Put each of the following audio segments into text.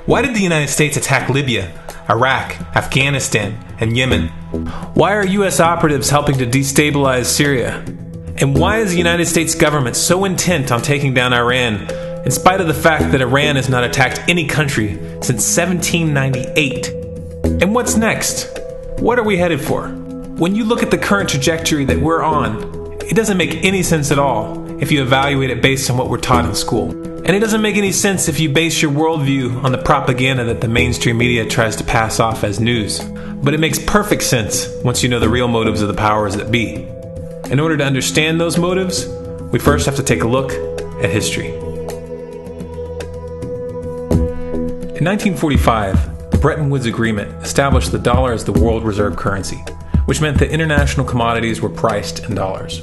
Why did the United States attack Libya, Iraq, Afghanistan, and Yemen? Why are U.S. operatives helping to destabilize Syria? And why is the United States government so intent on taking down Iran, in spite of the fact that Iran has not attacked any country since 1798? And what's next? What are we headed for? When you look at the current trajectory that we're on, it doesn't make any sense at all if you evaluate it based on what we're taught in school. And it doesn't make any sense if you base your worldview on the propaganda that the mainstream media tries to pass off as news. But it makes perfect sense once you know the real motives of the powers that be. In order to understand those motives, we first have to take a look at history. In 1945, the Bretton Woods Agreement established the dollar as the world reserve currency, which meant that international commodities were priced in dollars.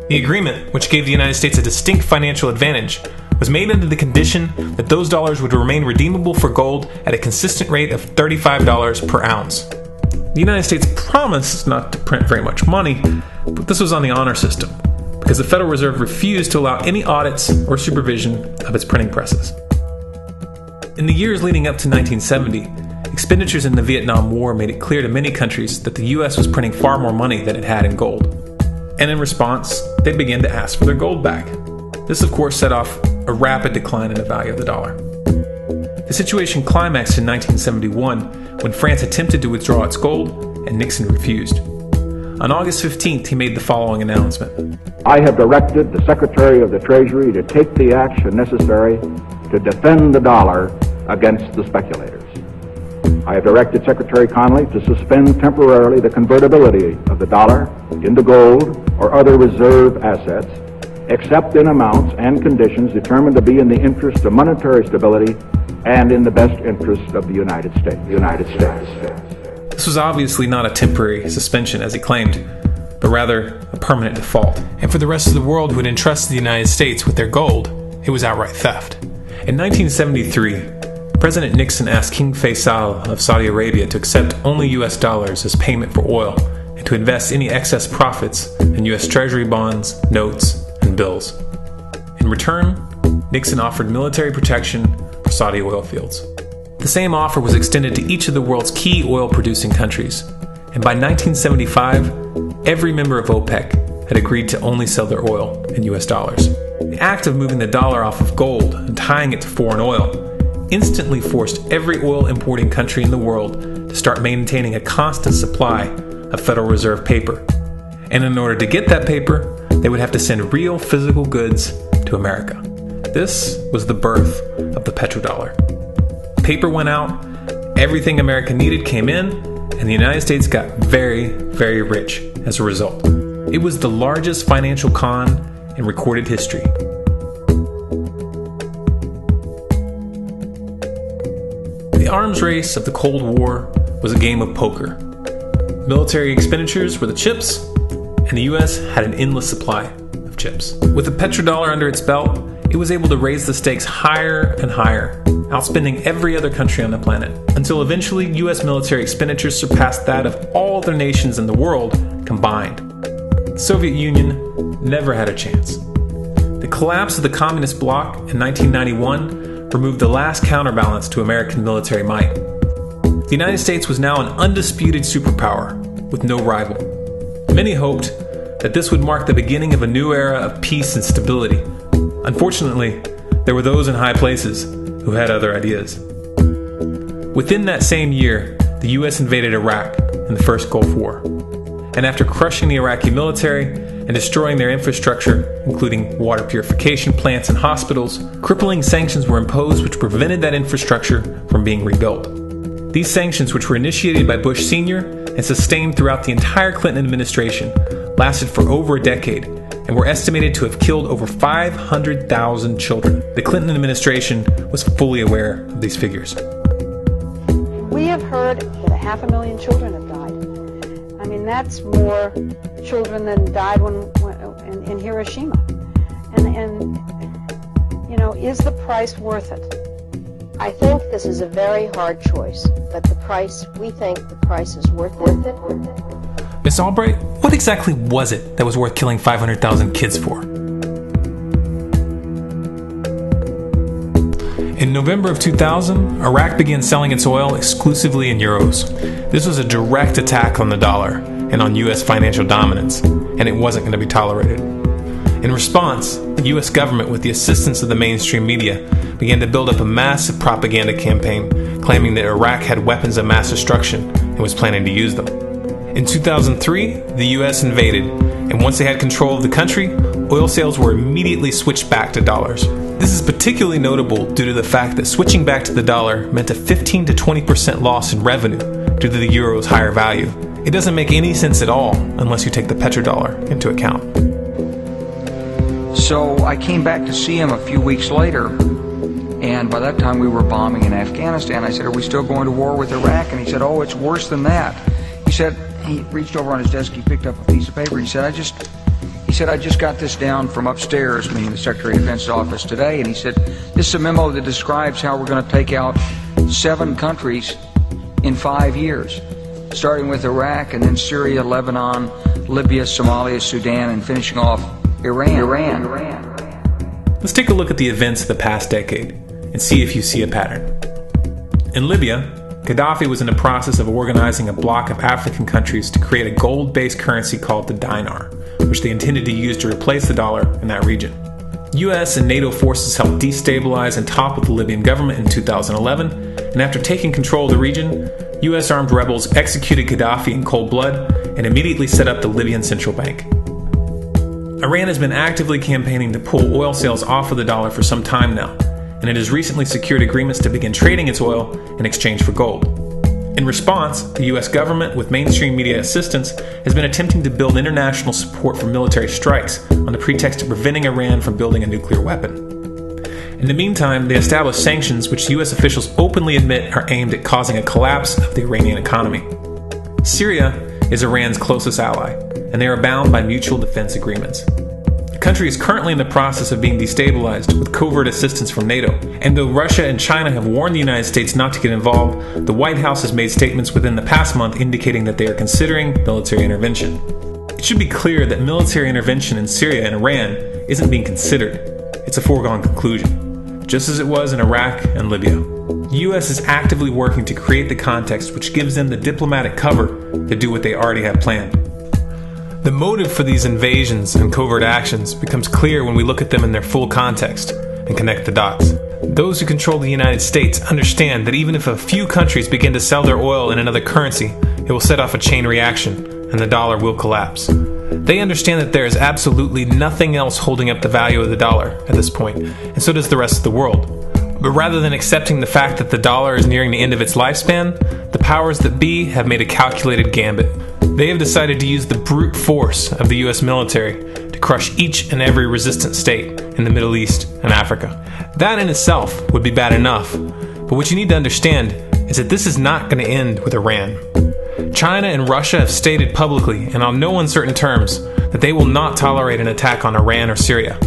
The agreement, which gave the United States a distinct financial advantage, was made under the condition that those dollars would remain redeemable for gold at a consistent rate of $35 per ounce. The United States promised not to print very much money, but this was on the honor system, because the Federal Reserve refused to allow any audits or supervision of its printing presses. In the years leading up to 1970, expenditures in the Vietnam War made it clear to many countries that the U.S. was printing far more money than it had in gold. And in response, they began to ask for their gold back. This, of course, set off a rapid decline in the value of the dollar. The situation climaxed in 1971 when France attempted to withdraw its gold and Nixon refused. On August 15th, he made the following announcement. I have directed the Secretary of the Treasury to take the action necessary to defend the dollar against the speculators. I have directed Secretary Connally to suspend temporarily the convertibility of the dollar into gold or other reserve assets, except in amounts and conditions determined to be in the interest of monetary stability and in the best interest of the United States. This was obviously not a temporary suspension, as he claimed, but rather a permanent default. And for the rest of the world who had entrusted the United States with their gold, it was outright theft. In 1973, President Nixon asked King Faisal of Saudi Arabia to accept only U.S. dollars as payment for oil and to invest any excess profits in U.S. Treasury bonds, notes, and bills. In return, Nixon offered military protection for Saudi oil fields. The same offer was extended to each of the world's key oil-producing countries, and by 1975, every member of OPEC had agreed to only sell their oil in U.S. dollars. The act of moving the dollar off of gold and tying it to foreign oil instantly forced every oil-importing country in the world to start maintaining a constant supply of Federal Reserve paper. And in order to get that paper, they would have to send real physical goods to America. This was the birth of the petrodollar. Paper went out, everything America needed came in, and the United States got very, very rich as a result. It was the largest financial con in recorded history. The arms race of the Cold War was a game of poker. Military expenditures were the chips, and the U.S. had an endless supply of chips. With the petrodollar under its belt, it was able to raise the stakes higher and higher, outspending every other country on the planet, until eventually U.S. military expenditures surpassed that of all other nations in the world combined. The Soviet Union never had a chance. The collapse of the communist bloc in 1991 removed the last counterbalance to American military might. The United States was now an undisputed superpower with no rival. Many hoped that this would mark the beginning of a new era of peace and stability. Unfortunately, there were those in high places who had other ideas. Within that same year, the U.S. invaded Iraq in the First Gulf War. And after crushing the Iraqi military and destroying their infrastructure, including water purification plants and hospitals, crippling sanctions were imposed which prevented that infrastructure from being rebuilt. These sanctions, which were initiated by Bush Sr. and sustained throughout the entire Clinton administration, lasted for over a decade and were estimated to have killed over 500,000 children. The Clinton administration was fully aware of these figures. We have heard that 500,000 children have died. I mean, that's more children than died in Hiroshima. And you know, is the price worth it? I think this is a very hard choice, but we think the price is worth it. Miss Albright, what exactly was it that was worth killing 500,000 kids for? In November of 2000, Iraq began selling its oil exclusively in euros. This was a direct attack on the dollar and on U.S. financial dominance, and it wasn't going to be tolerated. In response, the U.S. government, with the assistance of the mainstream media, began to build up a massive propaganda campaign claiming that Iraq had weapons of mass destruction and was planning to use them. In 2003, the U.S. invaded, and once they had control of the country, oil sales were immediately switched back to dollars. This is particularly notable due to the fact that switching back to the dollar meant a 15 to 20% loss in revenue due to the euro's higher value. It doesn't make any sense at all unless you take the petrodollar into account. So I came back to see him a few weeks later, and by that time we were bombing in Afghanistan. I said, "Are we still going to war with Iraq?" And he said, "Oh, it's worse than that." He reached over on his desk, he picked up a piece of paper, he said, I just got this down from upstairs," meaning the Secretary of Defense's office today, and he said, "This is a memo that describes how we're going to take out 7 countries in 5 years, starting with Iraq and then Syria, Lebanon, Libya, Somalia, Sudan, and finishing off Iran. Let's take a look at the events of the past decade and see if you see a pattern. In Libya, Gaddafi was in the process of organizing a bloc of African countries to create a gold-based currency called the dinar, which they intended to use to replace the dollar in that region. US and NATO forces helped destabilize and topple the Libyan government in 2011, and after taking control of the region, US armed rebels executed Gaddafi in cold blood and immediately set up the Libyan Central Bank. Iran has been actively campaigning to pull oil sales off of the dollar for some time now, and it has recently secured agreements to begin trading its oil in exchange for gold. In response, the US government, with mainstream media assistance, has been attempting to build international support for military strikes on the pretext of preventing Iran from building a nuclear weapon. In the meantime, they established sanctions which US officials openly admit are aimed at causing a collapse of the Iranian economy. Syria is Iran's closest ally, and they are bound by mutual defense agreements. The country is currently in the process of being destabilized with covert assistance from NATO, and though Russia and China have warned the United States not to get involved, the White House has made statements within the past month indicating that they are considering military intervention. It should be clear that military intervention in Syria and Iran isn't being considered. It's a foregone conclusion, just as it was in Iraq and Libya. The U.S. is actively working to create the context which gives them the diplomatic cover to do what they already have planned. The motive for these invasions and covert actions becomes clear when we look at them in their full context and connect the dots. Those who control the United States understand that even if a few countries begin to sell their oil in another currency, it will set off a chain reaction and the dollar will collapse. They understand that there is absolutely nothing else holding up the value of the dollar at this point, and so does the rest of the world. But rather than accepting the fact that the dollar is nearing the end of its lifespan, the powers that be have made a calculated gambit. They have decided to use the brute force of the U.S. military to crush each and every resistant state in the Middle East and Africa. That in itself would be bad enough, but what you need to understand is that this is not going to end with Iran. China and Russia have stated publicly, and on no uncertain terms, that they will not tolerate an attack on Iran or Syria.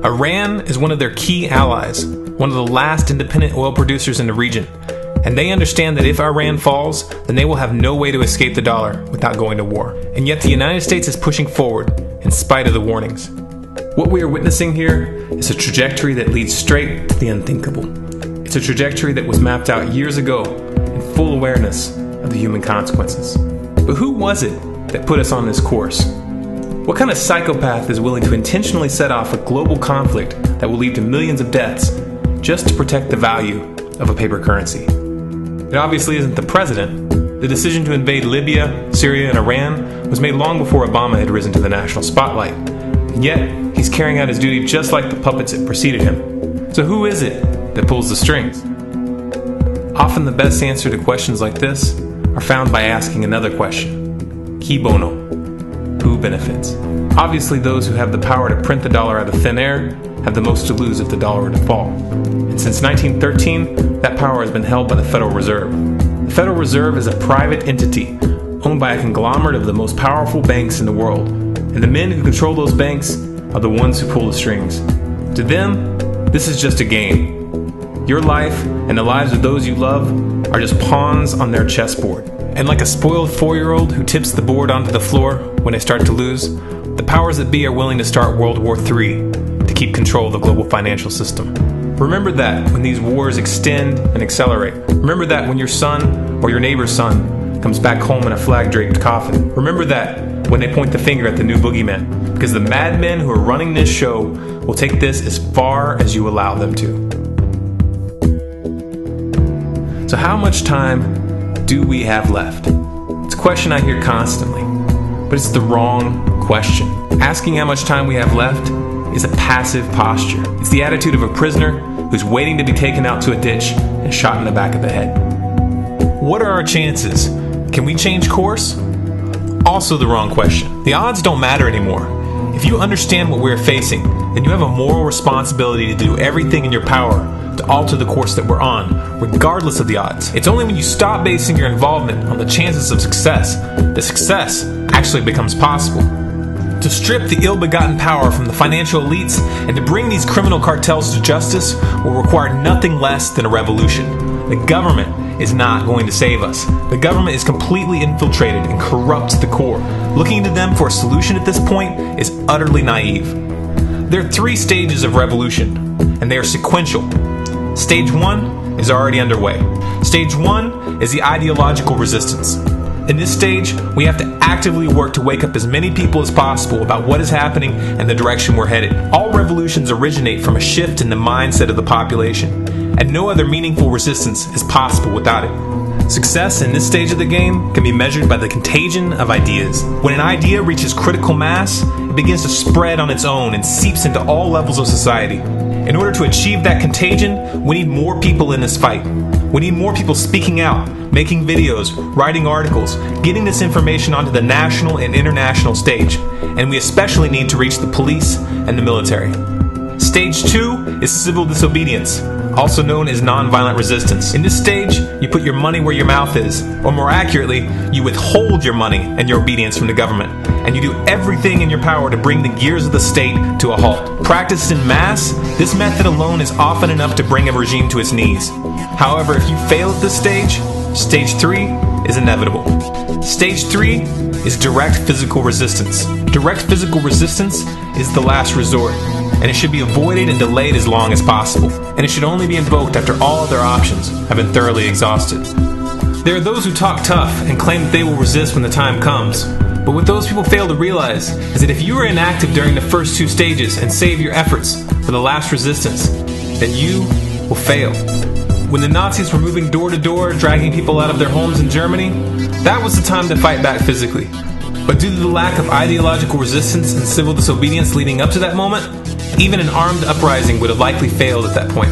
Iran is one of their key allies, one of the last independent oil producers in the region, and they understand that if Iran falls, then they will have no way to escape the dollar without going to war. And yet the United States is pushing forward in spite of the warnings. What we are witnessing here is a trajectory that leads straight to the unthinkable. It's a trajectory that was mapped out years ago in full awareness of the human consequences. But who was it that put us on this course? What kind of psychopath is willing to intentionally set off a global conflict that will lead to millions of deaths just to protect the value of a paper currency? It obviously isn't the president. The decision to invade Libya, Syria, and Iran was made long before Obama had risen to the national spotlight. And yet, he's carrying out his duty just like the puppets that preceded him. So who is it that pulls the strings? Often the best answer to questions like this are found by asking another question. Qui bono? Who benefits? Obviously, those who have the power to print the dollar out of thin air have the most to lose if the dollar were to fall. And since 1913, that power has been held by the Federal Reserve. The Federal Reserve is a private entity owned by a conglomerate of the most powerful banks in the world. And the men who control those banks are the ones who pull the strings. To them, this is just a game. Your life and the lives of those you love are just pawns on their chessboard. And like a spoiled 4-year-old who tips the board onto the floor when they start to lose, the powers that be are willing to start World War III to keep control of the global financial system. Remember that when these wars extend and accelerate. Remember that when your son or your neighbor's son comes back home in a flag-draped coffin. Remember that when they point the finger at the new boogeyman. Because the madmen who are running this show will take this as far as you allow them to. So how much time do we have left? It's a question I hear constantly, but it's the wrong question. Asking how much time we have left is a passive posture. It's the attitude of a prisoner who's waiting to be taken out to a ditch and shot in the back of the head. What are our chances? Can we change course? Also the wrong question. The odds don't matter anymore. If you understand what we're facing, then you have a moral responsibility to do everything in your power to alter the course that we're on, regardless of the odds. It's only when you stop basing your involvement on the chances of success that success actually becomes possible. To strip the ill-begotten power from the financial elites and to bring these criminal cartels to justice will require nothing less than a revolution. The government is not going to save us. The government is completely infiltrated and corrupt to the core. Looking to them for a solution at this point is utterly naive. There are 3 stages of revolution, and they are sequential. Stage 1 is already underway. Stage 1 is the ideological resistance. In this stage, we have to actively work to wake up as many people as possible about what is happening and the direction we're headed. All revolutions originate from a shift in the mindset of the population, and no other meaningful resistance is possible without it. Success in this stage of the game can be measured by the contagion of ideas. When an idea reaches critical mass, it begins to spread on its own and seeps into all levels of society. In order to achieve that contagion, we need more people in this fight. We need more people speaking out, making videos, writing articles, getting this information onto the national and international stage. And we especially need to reach the police and the military. Stage 2 is civil disobedience, also known as nonviolent resistance. In this stage, you put your money where your mouth is, or more accurately, you withhold your money and your obedience from the government, and you do everything in your power to bring the gears of the state to a halt. Practiced in mass, this method alone is often enough to bring a regime to its knees. However, if you fail at this stage, Stage 3 is inevitable. Stage 3 is direct physical resistance. Direct physical resistance is the last resort, and it should be avoided and delayed as long as possible, and it should only be invoked after all other options have been thoroughly exhausted. There are those who talk tough and claim that they will resist when the time comes, but what those people fail to realize is that if you are inactive during the first 2 stages and save your efforts for the last resistance, then you will fail. When the Nazis were moving door to door, dragging people out of their homes in Germany, that was the time to fight back physically. But due to the lack of ideological resistance and civil disobedience leading up to that moment, even an armed uprising would have likely failed at that point.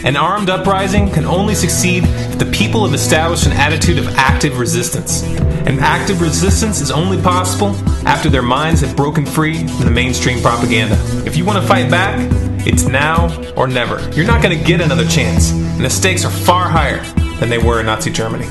An armed uprising can only succeed if the people have established an attitude of active resistance. And active resistance is only possible after their minds have broken free from the mainstream propaganda. If you want to fight back, it's now or never. You're not going to get another chance, and the stakes are far higher than they were in Nazi Germany.